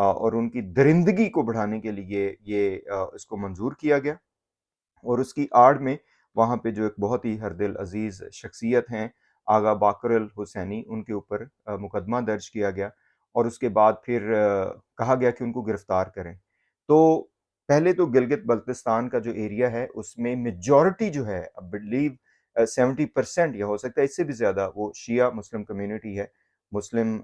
اور ان کی درندگی کو بڑھانے کے لیے یہ اس کو منظور کیا گیا، اور اس کی آڑ میں وہاں پہ جو ایک بہت ہی ہر دل عزیز شخصیت ہیں آغا باقر الحسینی، ان کے اوپر مقدمہ درج کیا گیا، اور اس کے بعد پھر کہا گیا کہ ان کو گرفتار کریں۔ تو پہلے تو گلگت بلتستان کا جو ایریا ہے اس میں میجورٹی جو ہے بلیو 70% یا ہو سکتا ہے اس سے بھی زیادہ وہ شیعہ مسلم کمیونٹی ہے۔ مسلم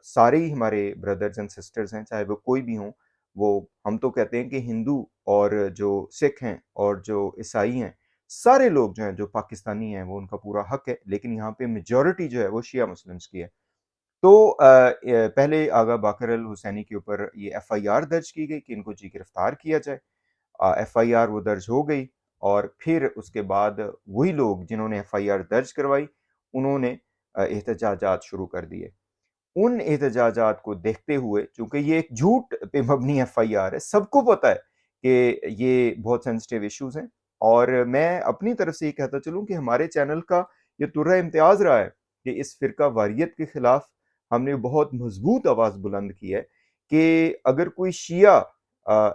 سارے ہی ہمارے بردرز اینڈ سسٹرز ہیں، چاہے وہ کوئی بھی ہوں۔ وہ ہم تو کہتے ہیں کہ ہندو اور جو سکھ ہیں اور جو عیسائی ہیں، سارے لوگ جو ہیں جو پاکستانی ہیں وہ ان کا پورا حق ہے، لیکن یہاں پہ میجورٹی جو ہے وہ شیعہ مسلمز کی ہے۔ تو پہلے آغا باقر الحسینی کے اوپر یہ ایف آئی آر درج کی گئی کہ ان کو گرفتار کیا جائے۔ ایف آئی آر وہ درج ہو گئی، اور پھر اس کے بعد وہی لوگ جنہوں نے ایف آئی آر درج کروائی انہوں نے احتجاجات شروع کر دیے۔ ان احتجاجات کو دیکھتے ہوئے، چونکہ یہ ایک جھوٹ پہ مبنی ایف آئی آر ہے، سب کو پتہ ہے کہ یہ بہت سینسٹیو ایشوز ہیں، اور میں اپنی طرف سے یہ کہتا چلوں کہ ہمارے چینل کا یہ ترہ امتیاز رہا ہے کہ اس فرقہ واریت کے خلاف ہم نے بہت مضبوط آواز بلند کی ہے کہ اگر کوئی شیعہ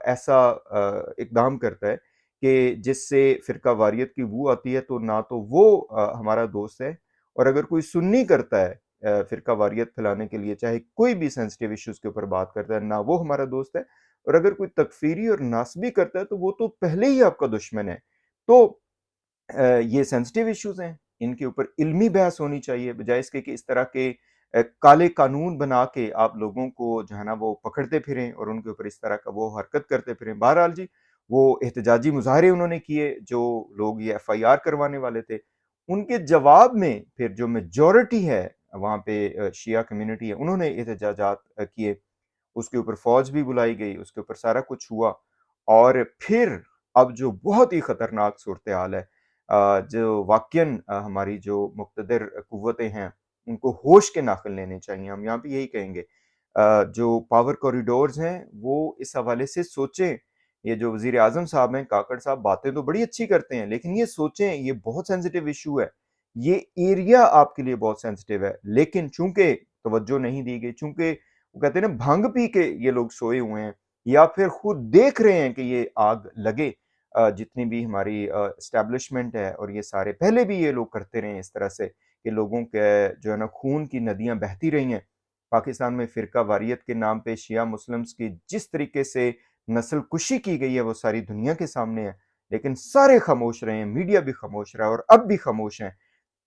ایسا اقدام کرتا ہے کہ جس سے فرقہ واریت کی بو آتی ہے، تو نہ تو وہ ہمارا دوست ہے، اور اگر کوئی سنی کرتا ہے فرقہ واریت پھیلانے کے لیے، چاہے کوئی بھی سینسٹیو ایشوز کے اوپر بات کرتا ہے، نہ وہ ہمارا دوست ہے، اور اگر کوئی تکفیری اور ناسبی کرتا ہے تو وہ تو پہلے ہی آپ کا دشمن ہے۔ تو یہ سینسٹیو ایشوز ہیں، ان کے اوپر علمی بحث ہونی چاہیے، بجائے اس کے کہ اس طرح کے کالے قانون بنا کے آپ لوگوں کو جو ہے نا وہ پکڑتے پھریں اور ان کے اوپر اس طرح کا وہ حرکت کرتے پھریں۔ بہرحال جی، وہ احتجاجی مظاہرے انہوں نے کیے، جو لوگ یہ ایف آئی آر کروانے والے تھے، ان کے جواب میں پھر جو میجورٹی ہے وہاں پہ شیعہ کمیونٹی ہے، انہوں نے احتجاجات کیے، اس کے اوپر فوج بھی بلائی گئی، اس کے اوپر سارا کچھ ہوا، اور پھر اب جو بہت ہی خطرناک صورتحال ہے، جو واقعاً ہماری جو مقتدر قوتیں ہیں ان کو ہوش کے ناخن لینے چاہیے، ہم یہاں پہ یہی کہیں گے۔ جو پاور کوریڈورز ہیں وہ اس حوالے سے سوچیں۔ یہ جو وزیر اعظم صاحب ہیں، کاکڑ صاحب، باتیں تو بڑی اچھی کرتے ہیں، لیکن یہ سوچیں، یہ بہت سینسٹیو ایشو ہے، یہ ایریا آپ کے لیے بہت سینسٹیو ہے، لیکن چونکہ توجہ نہیں دی گئی، چونکہ وہ کہتے ہیں نا بھنگ پی کے یہ لوگ سوئے ہوئے ہیں، یا پھر خود دیکھ رہے ہیں کہ یہ آگ لگے۔ جتنی بھی ہماری اسٹیبلشمنٹ ہے اور یہ سارے پہلے بھی یہ لوگ کرتے رہے ہیں اس طرح سے کہ لوگوں کے جو ہے نا خون کی ندیاں بہتی رہی ہیں۔ پاکستان میں فرقہ واریت کے نام پہ شیعہ مسلمز کی جس طریقے سے نسل کشی کی گئی ہے وہ ساری دنیا کے سامنے ہے، لیکن سارے خاموش رہے ہیں، میڈیا بھی خاموش رہا ہے، اور اب بھی خاموش ہیں۔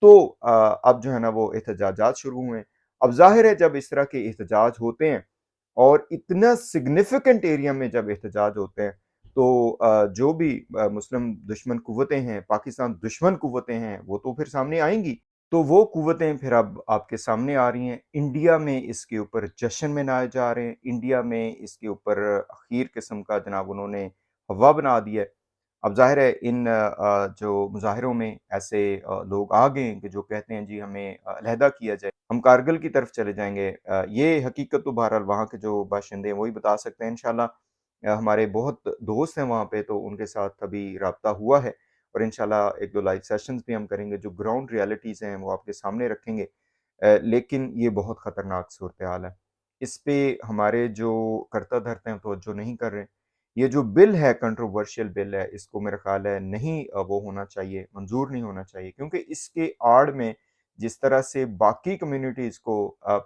تو اب جو ہے نا وہ احتجاجات شروع ہوئے ہیں۔ اب ظاہر ہے جب اس طرح کے احتجاج ہوتے ہیں اور اتنا سگنیفیکنٹ ایریا میں جب احتجاج ہوتے ہیں، تو جو بھی مسلم دشمن قوتیں ہیں، پاکستان دشمن قوتیں ہیں، وہ تو پھر سامنے آئیں گی۔ تو وہ قوتیں پھر اب آپ کے سامنے آ رہی ہیں۔ انڈیا میں اس کے اوپر جشن منائے جا رہے ہیں، انڈیا میں اس کے اوپر اخیر قسم کا جناب انہوں نے ہوا بنا دیا ہے۔ اب ظاہر ہے ان جو مظاہروں میں ایسے لوگ آ گئے ہیں کہ جو کہتے ہیں جی ہمیں علیحدہ کیا جائے، ہم کارگل کی طرف چلے جائیں گے۔ یہ حقیقت تو بہرحال وہاں کے جو باشندے ہیں وہی بتا سکتے ہیں۔ انشاءاللہ ہمارے بہت دوست ہیں وہاں پہ، تو ان کے ساتھ ابھی رابطہ ہوا ہے، اور انشاءاللہ ایک دو لائیو سیشنز بھی ہم کریں گے، جو گراؤنڈ ریالٹیز ہیں وہ آپ کے سامنے رکھیں گے۔ لیکن یہ بہت خطرناک صورتحال ہے، اس پہ ہمارے جو کرتا دھرتے ہیں توجہ نہیں کر رہے۔ یہ جو بل ہے، کنٹروورشل بل ہے، اس کو میرا خیال ہے نہیں وہ ہونا چاہیے، منظور نہیں ہونا چاہیے، کیونکہ اس کے آڑ میں جس طرح سے باقی کمیونٹیز کو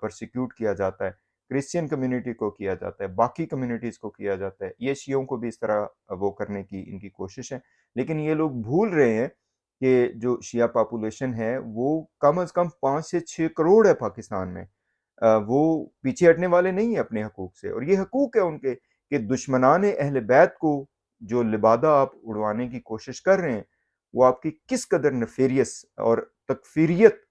پرسیکیوٹ کیا جاتا ہے، کرسچین کمیونٹی کو کیا جاتا ہے، باقی کمیونٹیز کو کیا جاتا ہے، یہ شیعوں کو بھی اس طرح وہ کرنے کی ان کی کوشش ہے۔ لیکن یہ لوگ بھول رہے ہیں کہ جو شیعہ پاپولیشن ہے وہ کم از کم 5 سے 6 کروڑ ہے پاکستان میں۔ وہ پیچھے ہٹنے والے نہیں ہیں اپنے حقوق سے، اور یہ حقوق ہے ان کے کہ دشمنان اہل بیت کو جو لبادہ آپ اڑوانے کی کوشش کر رہے ہیں، وہ آپ کی کس قدر نفیریس اور تکفیریت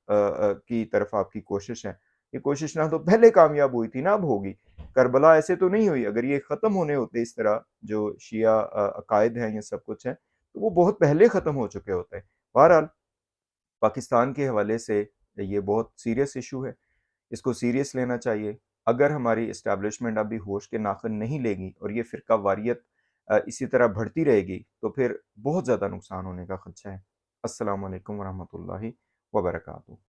کی طرف آپ کی کوشش ہے۔ یہ کوشش نہ تو پہلے کامیاب ہوئی تھی، نہ اب ہوگی۔ کربلا ایسے تو نہیں ہوئی، اگر یہ ختم ہونے ہوتے اس طرح جو شیعہ عقائد ہیں، یہ سب کچھ ہے، تو وہ بہت پہلے ختم ہو چکے ہوتے ہیں۔ بہرحال پاکستان کے حوالے سے یہ بہت سیریس ایشو ہے، اس کو سیریس لینا چاہیے۔ اگر ہماری اسٹیبلشمنٹ ابھی ہوش کے ناخن نہیں لے گی اور یہ فرقہ واریت اسی طرح بڑھتی رہے گی، تو پھر بہت زیادہ نقصان ہونے کا خدشہ ہے۔ السلام علیکم ورحمۃ اللہ وبرکاتہ۔